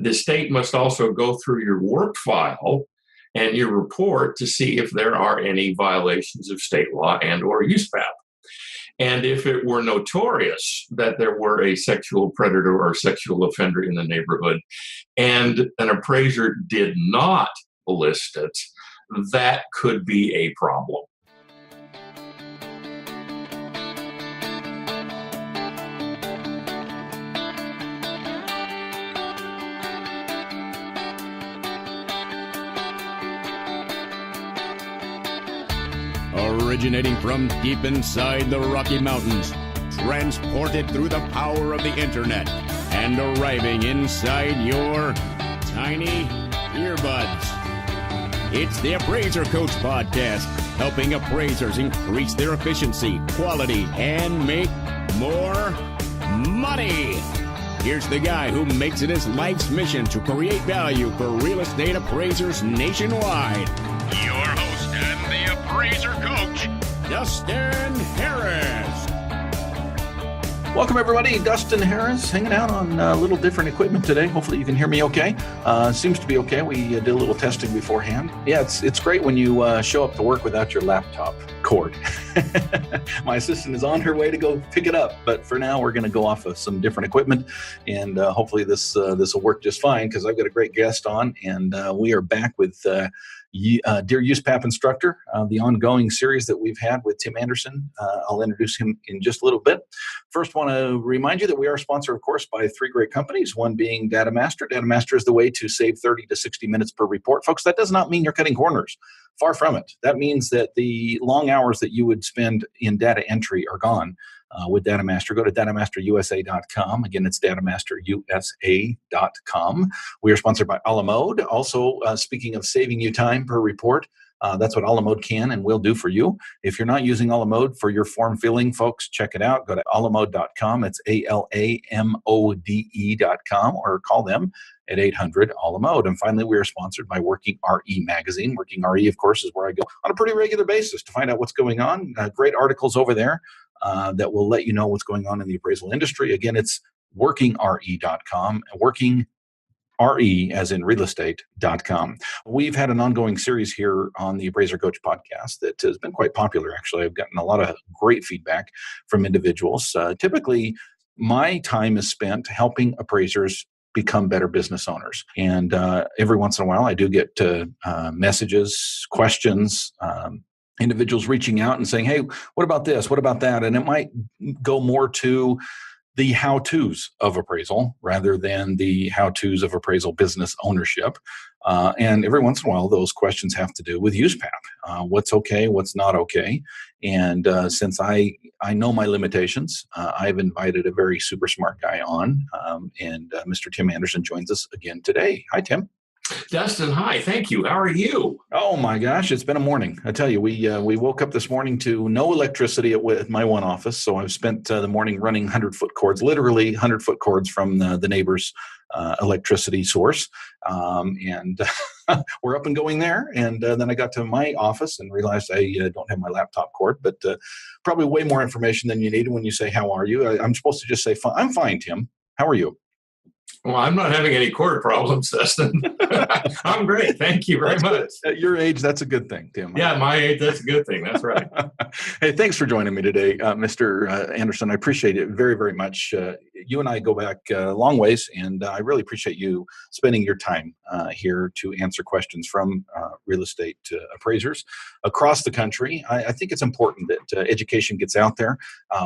the state must also go through your work file and your report to see if there are any violations of state law and or USPAP. And if it were notorious that there were a sexual predator or sexual offender in the neighborhood and an appraiser did not list it, that could be a problem. Originating from deep inside the Rocky Mountains, transported through the power of the internet, and arriving inside your tiny earbuds. It's the Appraiser Coach Podcast, helping appraisers increase their efficiency, quality, and make more money. Here's the guy who makes it his life's mission to create value for real estate appraisers nationwide. Your host and the Appraiser Coach, Dustin Harris. Welcome, everybody. Dustin Harris hanging out on a little different equipment today. Hopefully you can hear me okay. Seems to be okay. We did a little testing beforehand. Yeah, it's great when you show up to work without your laptop cord. My assistant is on her way to go pick it up. But for now, we're going to go off of some different equipment. And hopefully this will work just fine because I've got a great guest on. And we are back with Dear USPAP Instructor, the ongoing series that we've had with Tim Andersen. I'll introduce him in just a little bit. First, want to remind you that we are sponsored, of course, by three great companies, one being DataMaster. DataMaster is the way to save 30 to 60 minutes per report. Folks, that does not mean you're cutting corners. Far from it. That means that the long hours that you would spend in data entry are gone. With DataMaster, go to datamasterusa.com. Again, it's datamasterusa.com. We are sponsored by a la mode. Also, speaking of saving you time per report, that's what a la mode can and will do for you. If you're not using a la mode for your form filling, folks, check it out. Go to alamode.com. It's ALAMODE.com, or call them at 800 a la mode. And finally, we are sponsored by Working RE magazine. Working RE, of course, is where I go on a pretty regular basis to find out what's going on. Great articles over there that will let you know what's going on in the appraisal industry. Again, it's workingre.com, working RE as in real estate.com. We've had an ongoing series here on the Appraiser Coach Podcast that has been quite popular, actually. I've gotten a lot of great feedback from individuals. Typically, my time is spent helping appraisers become better business owners. And every once in a while, I do get messages, questions, individuals reaching out and saying, hey, what about this? What about that? And it might go more to the how-tos of appraisal rather than the how-tos of appraisal business ownership. And every once in a while, those questions have to do with USPAP. What's okay, what's not okay. And since I know my limitations, I've invited a very super smart guy on. And Mr. Tim Andersen joins us again today. Hi, Tim. Dustin, hi. Thank you. How are you? Oh my gosh, it's been a morning. I tell you, we woke up this morning to no electricity at my one office, so I've spent the morning running 100-foot cords, literally 100-foot cords from the neighbor's electricity source, and we're up and going there. And then I got to my office and realized I don't have my laptop cord, but probably way more information than you need when you say, "How are you?" I'm supposed to just say, "I'm fine, Tim. How are you?" Well, I'm not having any cord problems, Dustin. I'm great. Thank you very much. At your age, that's a good thing, Tim. Yeah, my age, that's a good thing. That's right. Hey, thanks for joining me today, Mr. Andersen. I appreciate it very, very much. You and I go back a long ways, and I really appreciate you spending your time here to answer questions from real estate appraisers across the country. I think it's important that education gets out there.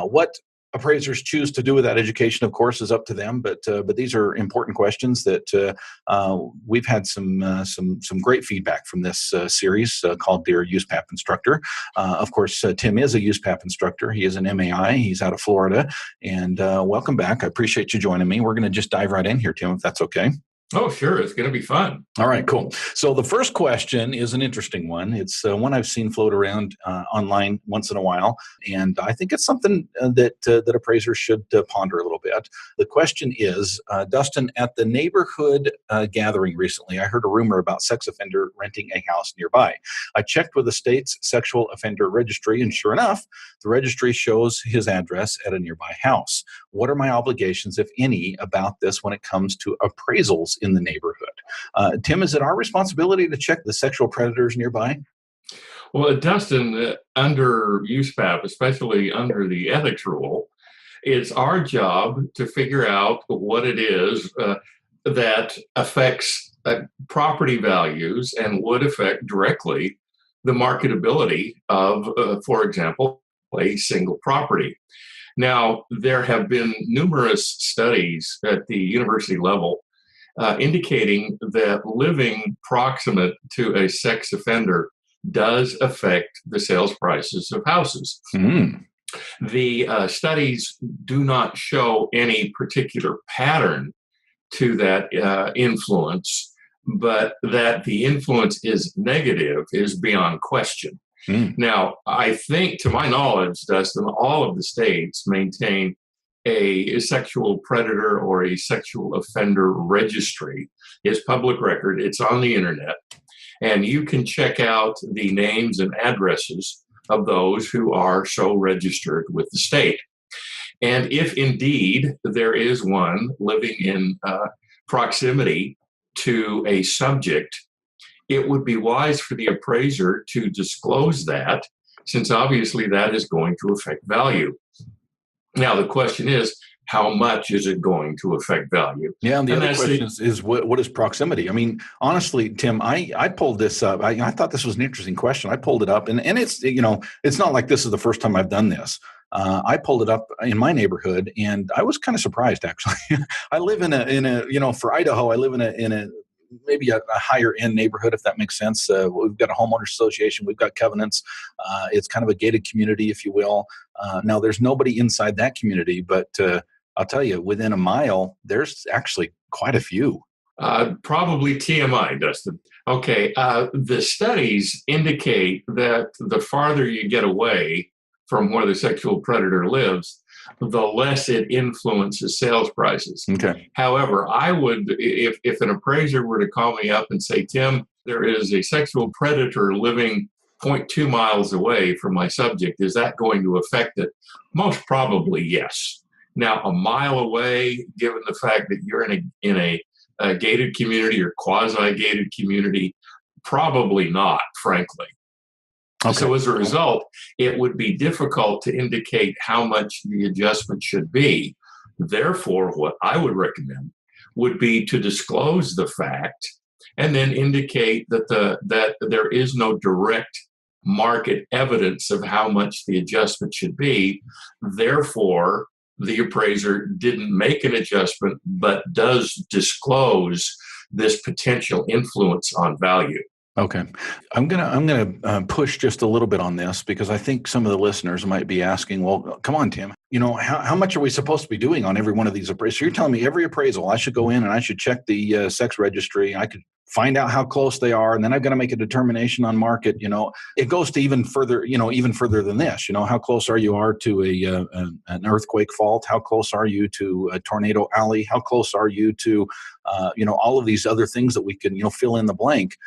What appraisers choose to do with that education, of course, is up to them. But these are important questions that we've had some great feedback from this series called Dear USPAP Instructor. Of course, Tim is a USPAP instructor. He is an MAI. He's out of Florida. And welcome back. I appreciate you joining me. We're going to just dive right in here, Tim, if that's okay. Oh, sure. It's going to be fun. All right, cool. So the first question is an interesting one. It's one I've seen float around online once in a while, and I think it's something that appraisers should ponder a little bit. The question is, Dustin, at the neighborhood gathering recently, I heard a rumor about sex offender renting a house nearby. I checked with the state's sexual offender registry, and sure enough, the registry shows his address at a nearby house. What are my obligations, if any, about this when it comes to appraisals in the neighborhood. Tim, is it our responsibility to check the sexual predators nearby? Well, Dustin, under USPAP, especially under the ethics rule, it's our job to figure out what it is that affects property values and would affect directly the marketability of, for example, a single property. Now, there have been numerous studies at the university level indicating that living proximate to a sex offender does affect the sales prices of houses. Mm. The studies do not show any particular pattern to that influence, but that the influence is negative is beyond question. Mm. Now, I think, to my knowledge, Dustin, all of the states maintain a sexual predator or a sexual offender registry. It's public record. It's on the internet. And you can check out the names and addresses of those who are so registered with the state. And if indeed there is one living in proximity to a subject, it would be wise for the appraiser to disclose that, since obviously that is going to affect value. Now, the question is, how much is it going to affect value? Yeah, and the other question is what is proximity? I mean, honestly, Tim, I pulled this up. I thought this was an interesting question. I pulled it up, and it's, it's not like this is the first time I've done this. I pulled it up in my neighborhood, and I was kind of surprised, actually. I live in a for Idaho, I live in a maybe a higher end neighborhood, if that makes sense. We've got a homeowners association. We've got covenants. It's kind of a gated community, if you will. Now, there's nobody inside that community, but I'll tell you, within a mile, there's actually quite a few. Probably TMI, Dustin. Okay, the studies indicate that the farther you get away from where the sexual predator lives, the less it influences sales prices. Okay. However, I would, if an appraiser were to call me up and say, Tim, there is a sexual predator living 0.2 miles away from my subject, is that going to affect it? Most probably, yes. Now, a mile away, given the fact that you're in a gated community or quasi-gated community, probably not, frankly. Okay. So as a result, it would be difficult to indicate how much the adjustment should be. Therefore, what I would recommend would be to disclose the fact and then indicate that there is no direct market evidence of how much the adjustment should be. Therefore, the appraiser didn't make an adjustment, but does disclose this potential influence on value. Okay. I'm gonna push just a little bit on this, because I think some of the listeners might be asking, well, come on, Tim, how much are we supposed to be doing on every one of these appraisals? So you're telling me every appraisal, I should go in and I should check the sex registry. I could find out how close they are, and then I've got to make a determination on market. It goes to even further than this. How close are you to an earthquake fault? How close are you to a tornado alley? How close are you to all of these other things that we can fill in the blank?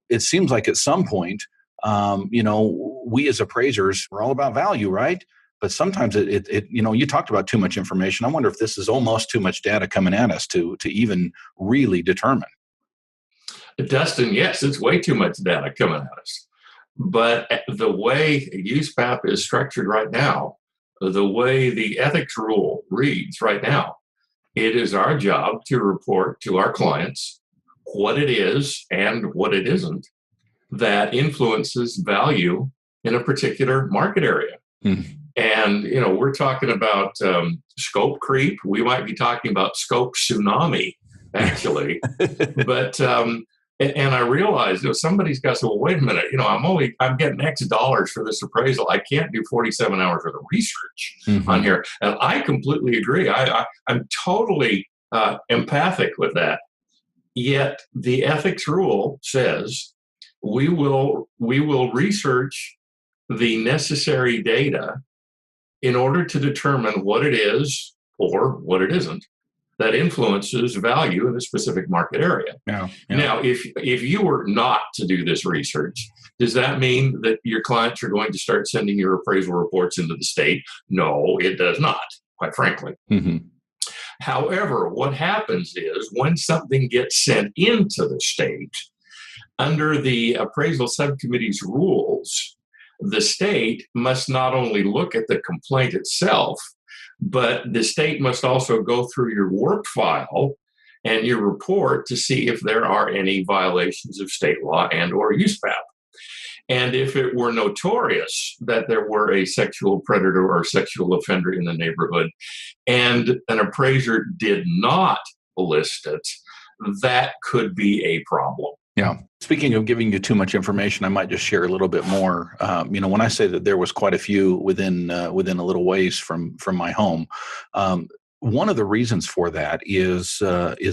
It seems like at some point, we as appraisers, we're all about value, right? But sometimes you talked about too much information. I wonder if this is almost too much data coming at us to even really determine. Dustin, yes, it's way too much data coming at us. But the way USPAP is structured right now, the way the ethics rule reads right now, it is our job to report to our clients what it is and what it isn't that influences value in a particular market area. Mm-hmm. And, we're talking about scope creep. We might be talking about scope tsunami, actually. But and I realized, somebody's got to say, well, wait a minute, I'm getting X dollars for this appraisal. I can't do 47 hours worth of research on here. And I completely agree. I'm totally empathic with that. Yet the ethics rule says we will research the necessary data in order to determine what it is or what it isn't that influences value in a specific market area. Yeah. Now, if you were not to do this research, does that mean that your clients are going to start sending your appraisal reports into the state? No, it does not, quite frankly. Mm-hmm. However, what happens is when something gets sent into the state, under the appraisal subcommittee's rules, the state must not only look at the complaint itself, but the state must also go through your work file and your report to see if there are any violations of state law and or USPAP. And if it were notorious that there were a sexual predator or sexual offender in the neighborhood and an appraiser did not list it, that could be a problem. Yeah. Speaking of giving you too much information, I might just share a little bit more. When I say that there was quite a few within a little ways from my home, one of the reasons for that is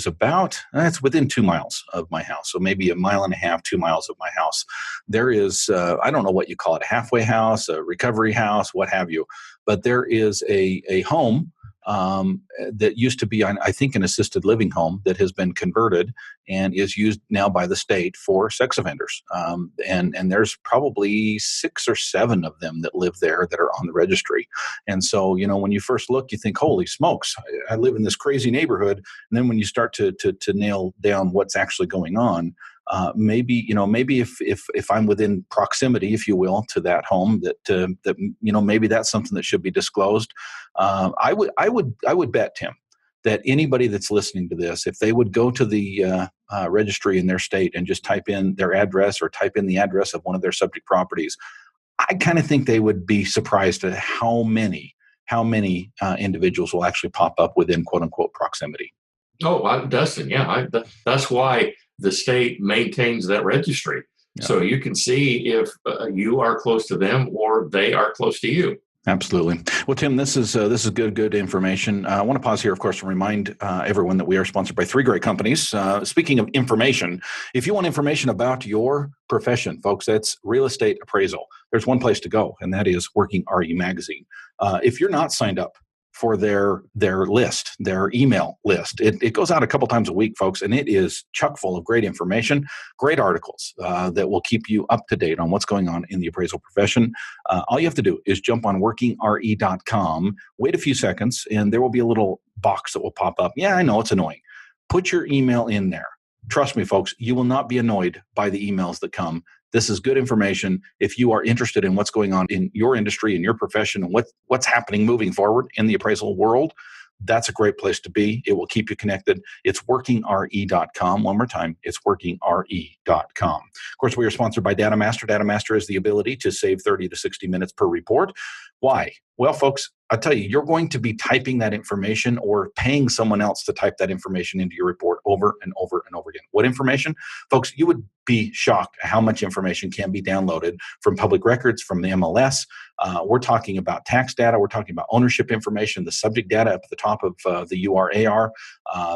about it's within 2 miles of my house, so maybe 1.5 miles, 2 miles of my house. There is I don't know what you call it, a halfway house, a recovery house, what have you, but there is a home that used to be, I think, an assisted living home that has been converted and is used now by the state for sex offenders. And there's probably 6 or 7 of them that live there that are on the registry. And so, when you first look, you think, holy smokes, I live in this crazy neighborhood. And then when you start to nail down what's actually going on, maybe if I'm within proximity, if you will, to that home, that maybe that's something that should be disclosed. I would bet, Tim, that anybody that's listening to this, if they would go to the registry in their state and just type in their address or type in the address of one of their subject properties, I kind of think they would be surprised at how many individuals will actually pop up within quote unquote proximity. Oh, Dustin, yeah, that's why the state maintains that registry. Yeah. So you can see if you are close to them or they are close to you. Absolutely. Well, Tim, this is good information. I want to pause here, of course, to remind everyone that we are sponsored by 3 great companies. Speaking of information, if you want information about your profession, folks, that's real estate appraisal. There's one place to go, and that is Working RE Magazine. If you're not signed up for their list, their email list. It goes out a couple times a week, folks, and it is chock full of great information, great articles that will keep you up to date on what's going on in the appraisal profession. All you have to do is jump on workingre.com, wait a few seconds, and there will be a little box that will pop up. Yeah, I know, it's annoying. Put your email in there. Trust me, folks, you will not be annoyed by the emails that come. This is good information. If you are interested in what's going on in your industry, in your profession, and what's happening moving forward in the appraisal world, that's a great place to be. It will keep you connected. It's workingre.com. One more time, it's workingre.com. Of course, we are sponsored by DataMaster. DataMaster has the ability to save 30 to 60 minutes per report. Why? Well, folks, I'll tell you, you're going to be typing that information or paying someone else to type that information into your report over and over and over again. What information? Folks, you would be shocked at how much information can be downloaded from public records, from the MLS. We're talking about tax data. We're talking about ownership information, the subject data up at the top of the URAR,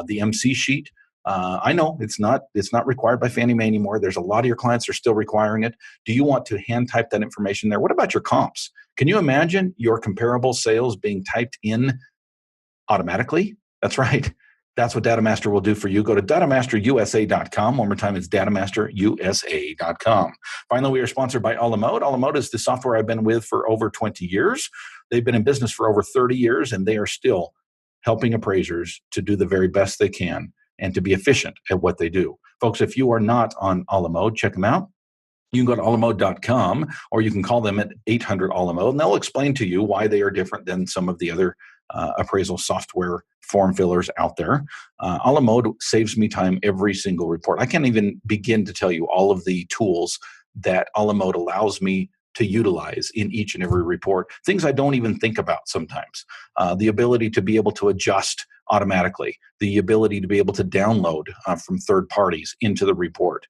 the MC sheet. I know it's not required by Fannie Mae anymore. There's a lot of your clients are still requiring it. Do you want to hand type that information there? What about your comps? Can you imagine your comparable sales being typed in automatically? That's right. That's what DataMaster will do for you. Go to datamasterusa.com. One more time, it's datamasterusa.com. Finally, we are sponsored by Alamode. Alamode is the software I've been with for over 20 years. They've been in business for over 30 years, and they are still helping appraisers to do the very best they can and to be efficient at what they do. Folks, if you are not on Alamode, check them out. You can go to alamode.com, or you can call them at 800-ALAMODE, and they'll explain to you why they are different than some of the other appraisal software form fillers out there. Alamode saves me time every single report. I can't even begin to tell you all of the tools that Alamode allows me to utilize in each and every report, things I don't even think about sometimes. The ability to be able to adjust automatically, the ability to be able to download from third parties into the report,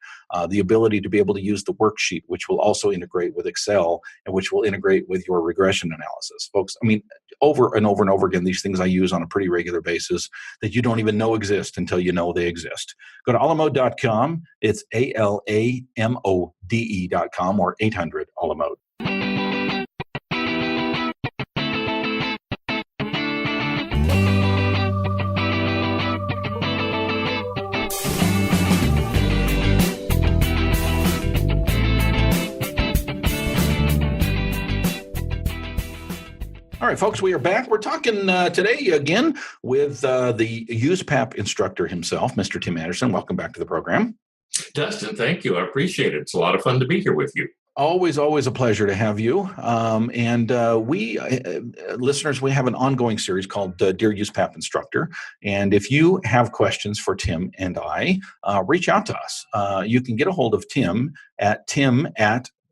the ability to be able to use the worksheet, which will also integrate with Excel and which will integrate with your regression analysis. Folks, I mean, over and over and over again, these things I use on a pretty regular basis that you don't even know exist until you know they exist. Go to alamode.com. It's ALAMODE.com or 800-ALAMODE. All All right, folks, we are back. We're talking today again with the USPAP instructor himself, Mr. Tim Andersen. Welcome back to the program. Dustin, thank you. I appreciate it. It's a lot of fun to be here with you. Always a pleasure to have you. We listeners, we have an ongoing series called Dear USPAP Instructor. And if you have questions for Tim and I, reach out to us. You can get a hold of Tim at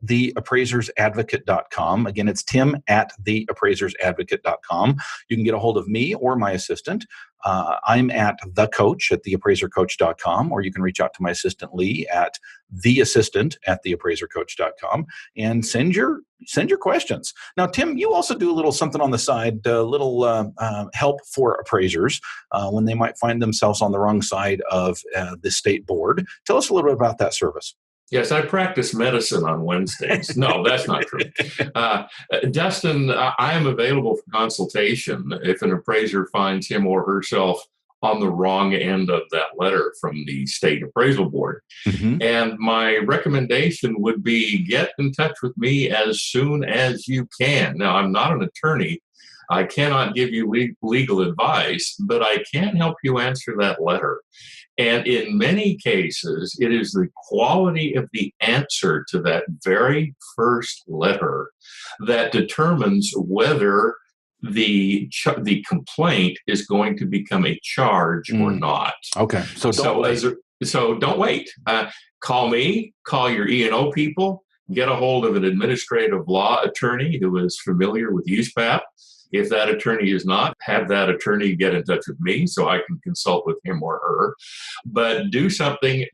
theappraisersadvocate.com. Again, it's Tim at theappraisersadvocate.com. You can get a hold of me or my assistant. I'm at theappraisercoach.com, or you can reach out to my assistant Lee at theassistant@theappraisercoach.com and send your questions. Now, Tim, you also do a little something on the side, help for appraisers when they might find themselves on the wrong side of the state board. Tell us a little bit about that service. Yes, I practice medicine on Wednesdays. No, that's not true. Dustin, I am available for consultation if an appraiser finds him or herself on the wrong end of that letter from the state appraisal board. Mm-hmm. And my recommendation would be get in touch with me as soon as you can. Now, I'm not an attorney. I cannot give you legal advice, but I can help you answer that letter. And in many cases, it is the quality of the answer to that very first letter that determines whether the complaint is going to become a charge or not. Okay, so don't wait. Don't wait. Call me, call your E&O people, get a hold of an administrative law attorney who is familiar with USPAP. If that attorney is not, have that attorney get in touch with me so I can consult with him or her. But do something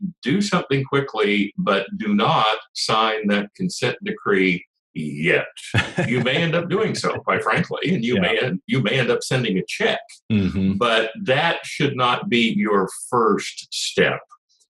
quickly, but do not sign that consent decree yet. You may end up doing so, quite frankly, and you may end up sending a check. Mm-hmm. But that should not be your first step.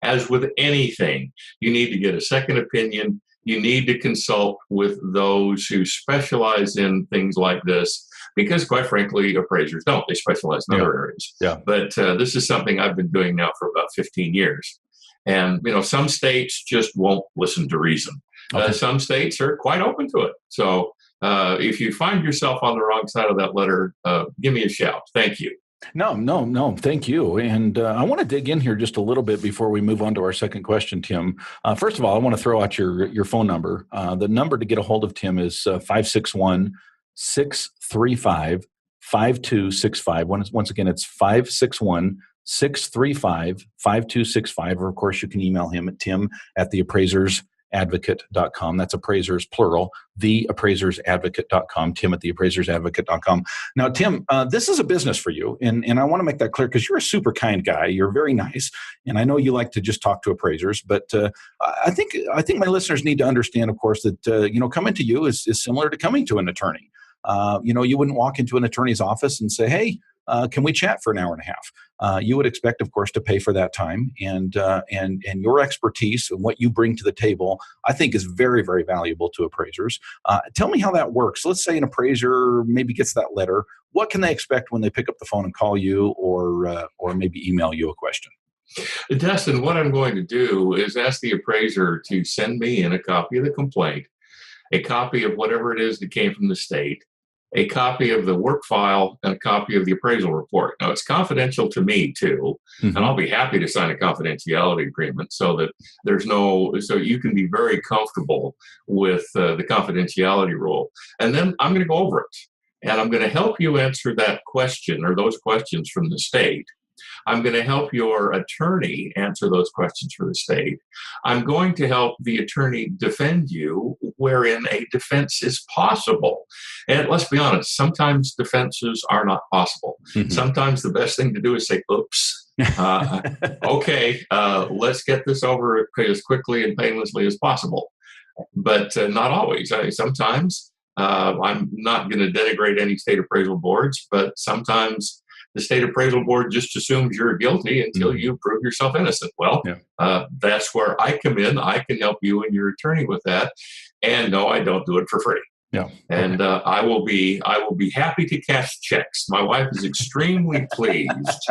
As with anything, you need to get a second opinion. You need to consult with those who specialize in things like this. Because, quite frankly, appraisers don't. They specialize in other areas. Yeah. But this is something I've been doing now for about 15 years. And, some states just won't listen to reason. Okay. Some states are quite open to it. So if you find yourself on the wrong side of that letter, give me a shout. Thank you. No. Thank you. And I want to dig in here just a little bit before we move on to our second question, Tim. First of all, I want to throw out your phone number. The number to get a hold of Tim is 561-635-5265. Once again, it's 561-635-5265. Or, of course, you can email him at tim@theappraisersadvocate.com. That's appraisers, plural, theappraisersadvocate.com, tim@theappraisersadvocate.com. Now, Tim, this is a business for you, and I want to make that clear because you're a super kind guy. You're very nice, and I know you like to just talk to appraisers, but I think my listeners need to understand, of course, that coming to you is similar to coming to an attorney. You wouldn't walk into an attorney's office and say, hey, can we chat for an hour and a half? You would expect, of course, to pay for that time, and your expertise and what you bring to the table, I think, is very, very valuable to appraisers. Tell me how that works. Let's say an appraiser maybe gets that letter. What can they expect when they pick up the phone and call you, or maybe email you a question? Dustin, what I'm going to do is ask the appraiser to send me in a copy of the complaint, a copy of whatever it is that came from the state, a copy of the work file, and a copy of the appraisal report. Now, it's confidential to me, too, and I'll be happy to sign a confidentiality agreement so that so you can be very comfortable with the confidentiality rule. And then I'm going to go over it, and I'm going to help you answer that question or those questions from the state. I'm going to help your attorney answer those questions for the state. I'm going to help the attorney defend you wherein a defense is possible. And let's be honest, sometimes defenses are not possible. Mm-hmm. Sometimes the best thing to do is say, oops, okay, let's get this over as quickly and painlessly as possible. But not always. Sometimes I'm not going to denigrate any state appraisal boards, but sometimes the state appraisal board just assumes you're guilty until you prove yourself innocent. Well, that's where I come in. I can help you and your attorney with that. And no, I don't do it for free. Yeah. And I will be happy to cash checks. My wife is extremely pleased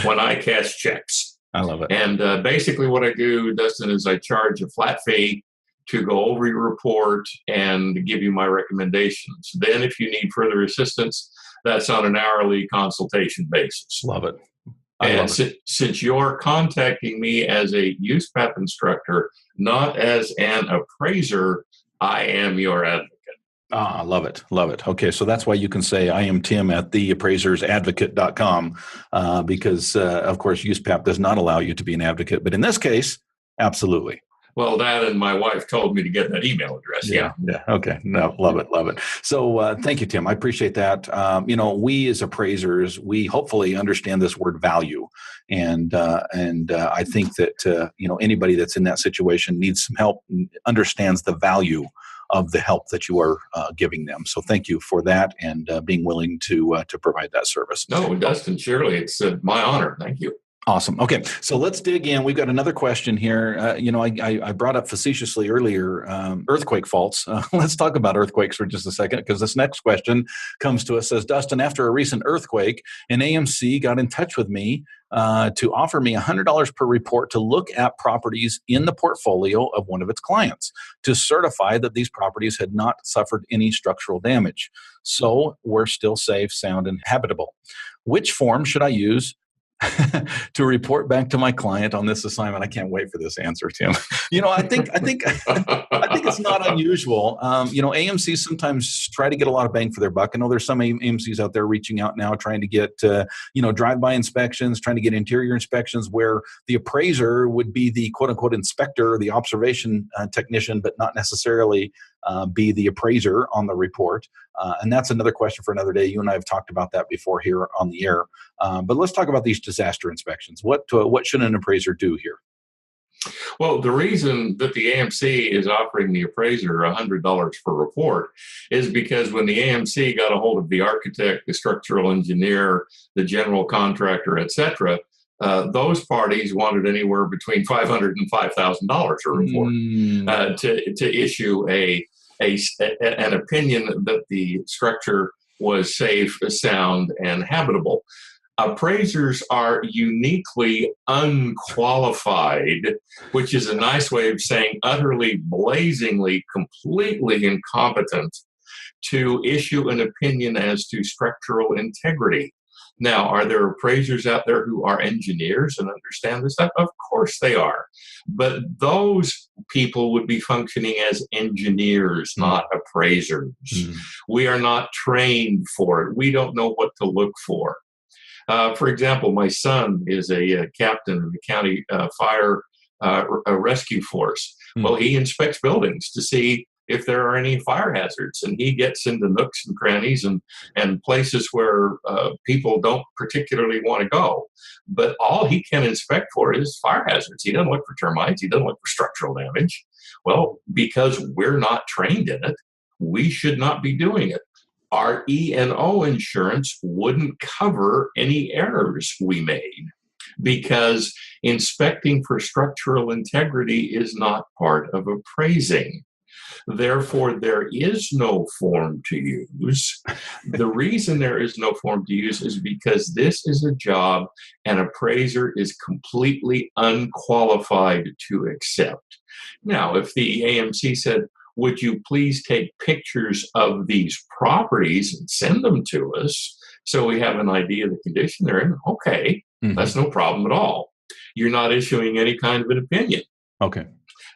when I cash checks. I love it. And basically what I do, Dustin, is I charge a flat fee to go over your report and give you my recommendations. Then if you need further assistance, that's on an hourly consultation basis. Love it. And since you're contacting me as a USPAP instructor, not as an appraiser, I am your advocate. Love it. Love it. Okay. So that's why you can say, I am Tim at theappraisersadvocate.com, because, of course, USPAP does not allow you to be an advocate. But in this case, absolutely. Well, that and my wife told me to get that email address. Yeah. Okay. No, love it. Love it. So thank you, Tim. I appreciate that. We as appraisers, we hopefully understand this word value. And I think that, anybody that's in that situation needs some help, understands the value of the help that you are giving them. So thank you for that and being willing to provide that service. No, Dustin, surely it's my honor. Thank you. Awesome. Okay, so let's dig in. We've got another question here. I brought up facetiously earlier earthquake faults. Let's talk about earthquakes for just a second, because this next question comes to us, says, Dustin, after a recent earthquake, an AMC got in touch with me to offer me $100 per report to look at properties in the portfolio of one of its clients to certify that these properties had not suffered any structural damage. So we're still safe, sound, and habitable. Which form should I use to report back to my client on this assignment? I can't wait for this answer, Tim. I think it's not unusual. AMCs sometimes try to get a lot of bang for their buck. I know there's some AMCs out there reaching out now, trying to get drive-by inspections, trying to get interior inspections, where the appraiser would be the quote-unquote inspector, the observation technician, but not necessarily be the appraiser on the report. And that's another question for another day. You and I have talked about that before here on the air. But let's talk about these disaster inspections. What should an appraiser do here? Well, the reason that the AMC is offering the appraiser $100 per report is because when the AMC got a hold of the architect, the structural engineer, the general contractor, etc., those parties wanted anywhere between $500 and $5,000 a report to issue an opinion that the structure was safe, sound, and habitable. Appraisers are uniquely unqualified, which is a nice way of saying utterly, blazingly, completely incompetent to issue an opinion as to structural integrity. Now, are there appraisers out there who are engineers and understand this stuff? Of course they are. But those people would be functioning as engineers, not appraisers. We are not trained for it. We don't know what to look for. For example, my son is a captain in the county fire rescue force. Well, he inspects buildings to see if there are any fire hazards, and he gets into nooks and crannies and places where people don't particularly want to go. But all he can inspect for is fire hazards. He doesn't look for termites. He doesn't look for structural damage. Well, because we're not trained in it, we should not be doing it. Our E&O insurance wouldn't cover any errors we made, because inspecting for structural integrity is not part of appraising. Therefore, there is no form to use. The reason there is no form to use is because this is a job an appraiser is completely unqualified to accept. Now, if the AMC said, would you please take pictures of these properties and send them to us so we have an idea of the condition they're in? Okay, that's no problem at all. You're not issuing any kind of an opinion. Okay.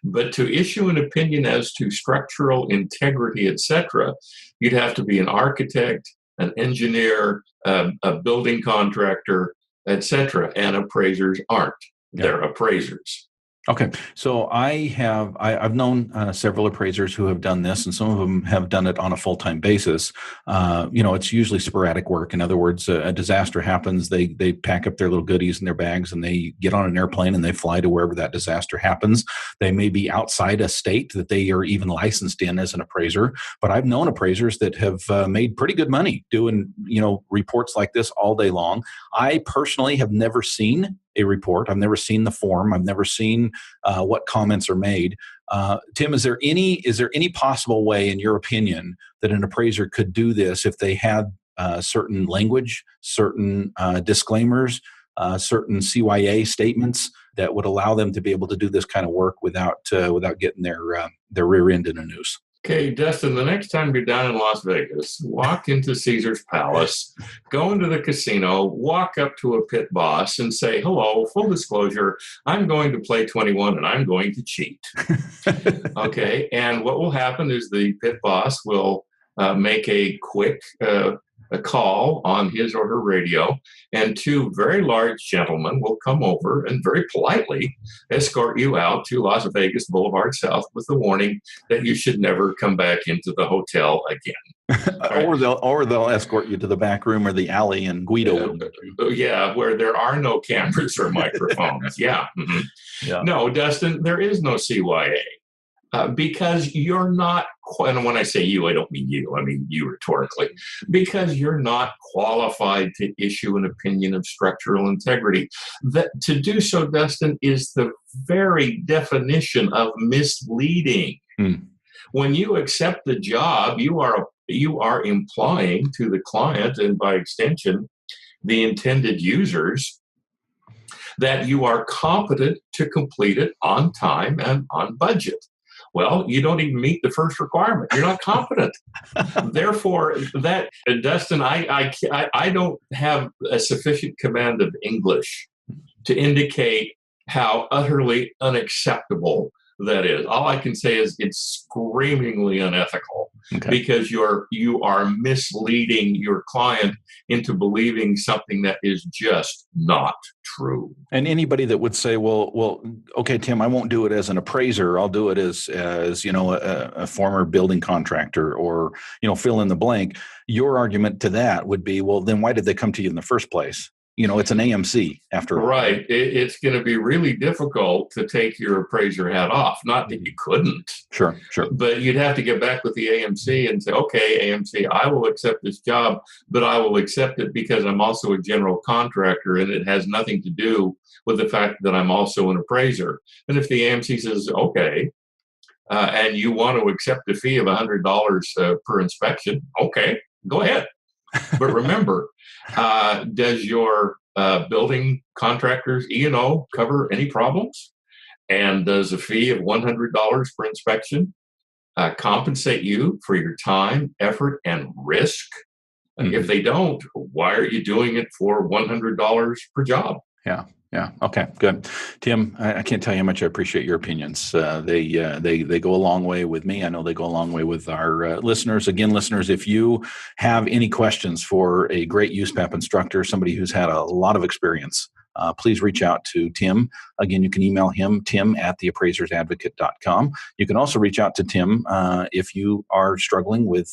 But to issue an opinion as to structural integrity, etc., you'd have to be an architect, an engineer, a building contractor, etc., and appraisers aren't. They're appraisers. Okay, so I've known several appraisers who have done this, and some of them have done it on a full-time basis. It's usually sporadic work. In other words, a disaster happens, they pack up their little goodies in their bags, and they get on an airplane and they fly to wherever that disaster happens. They may be outside a state that they are even licensed in as an appraiser, but I've known appraisers that have made pretty good money doing reports like this all day long. I personally have never seen a report. I've never seen the form. I've never seen what comments are made. Tim, is there any possible way, in your opinion, that an appraiser could do this if they had certain language, certain disclaimers, certain CYA statements that would allow them to be able to do this kind of work without getting their rear end in a noose. Okay, Dustin, the next time you're down in Las Vegas, walk into Caesar's Palace, go into the casino, walk up to a pit boss and say, hello, full disclosure, I'm going to play 21 and I'm going to cheat. Okay, and what will happen is the pit boss will make a quick a call on his or her radio, and two very large gentlemen will come over and very politely escort you out to Las Vegas Boulevard South with the warning that you should never come back into the hotel again. Right? or they'll escort you to the back room or the alley in Guido. Yeah, where there are no cameras or microphones. Yeah. Mm-hmm. Yeah. No, Dustin, there is no CYA. Because you're not, and when I say you, I don't mean you, I mean you rhetorically, because you're not qualified to issue an opinion of structural integrity. That to do so, Dustin, is the very definition of misleading. When you accept the job, you are implying to the client, and by extension, the intended users, that you are competent to complete it on time and on budget. Well, you don't even meet the first requirement. You're not competent. Therefore, that, Dustin, I don't have a sufficient command of English to indicate how utterly unacceptable that is. All I can say is it's screamingly unethical, because you are misleading your client into believing something that is just not true. And anybody that would say, well, okay, Tim, I won't do it as an appraiser. I'll do it as a former building contractor, or fill in the blank. Your argument to that would be, well, then why did they come to you in the first place? It's an AMC after all. Right. It's going to be really difficult to take your appraiser hat off. Not that you couldn't. Sure. But you'd have to get back with the AMC and say, okay, AMC, I will accept this job, but I will accept it because I'm also a general contractor, and it has nothing to do with the fact that I'm also an appraiser. And if the AMC says, okay, and you want to accept a fee of $100 per inspection, okay, go ahead. But remember, does your building contractor's E&O cover any problems? And does a fee of $100 per inspection compensate you for your time, effort, and risk? Mm-hmm. If they don't, why are you doing it for $100 per job? Yeah. Okay, good. Tim, I can't tell you how much I appreciate your opinions. They go a long way with me. I know they go a long way with our listeners. Again, listeners, if you have any questions for a great USPAP instructor, somebody who's had a lot of experience, please reach out to Tim. Again, you can email him, tim@theappraisersadvocate.com. You can also reach out to Tim if you are struggling with,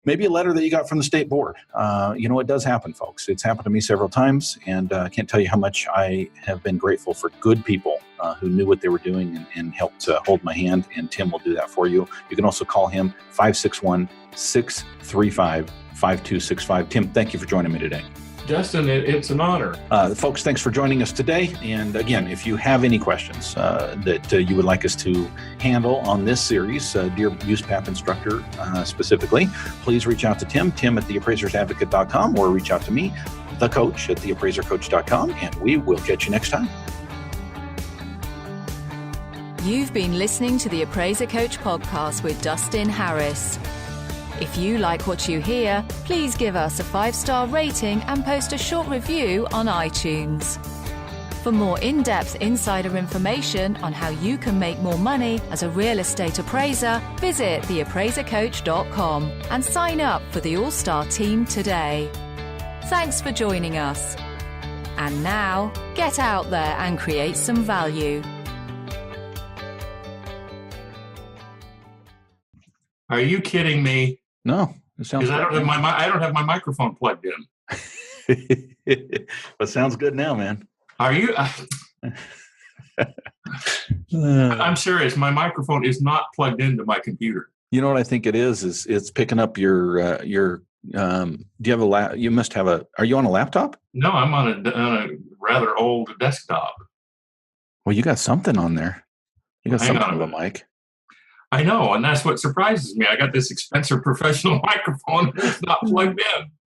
maybe a letter that you got from the state board. It does happen, folks. It's happened to me several times, and I can't tell you how much I have been grateful for good people who knew what they were doing and helped hold my hand, and Tim will do that for you. You can also call him 561-635-5265. Tim, thank you for joining me today. Justin, it's an honor. Folks, thanks for joining us today. And again, if you have any questions that you would like us to handle on this series, dear USPAP instructor specifically, please reach out to Tim at theappraisersadvocate.com, or reach out to me, the coach, at theappraisercoach.com, and we will catch you next time. You've been listening to the Appraiser Coach podcast with Dustin Harris. If you like what you hear, please give us a 5-star rating and post a short review on iTunes. For more in-depth insider information on how you can make more money as a real estate appraiser, visit theappraisercoach.com and sign up for the All-Star team today. Thanks for joining us. And now, get out there and create some value. Are you kidding me? No, it sounds. Because I don't have my microphone plugged in. But sounds good now, man. Are you? I'm serious. My microphone is not plugged into my computer. You know what I think it is it's picking up your. Do you have a you must have a. Are you on a laptop? No, I'm on a rather old desktop. Well, you got something on there. You got some kind of a mic. I know, and that's what surprises me. I got this expensive professional microphone, and it's not plugged in.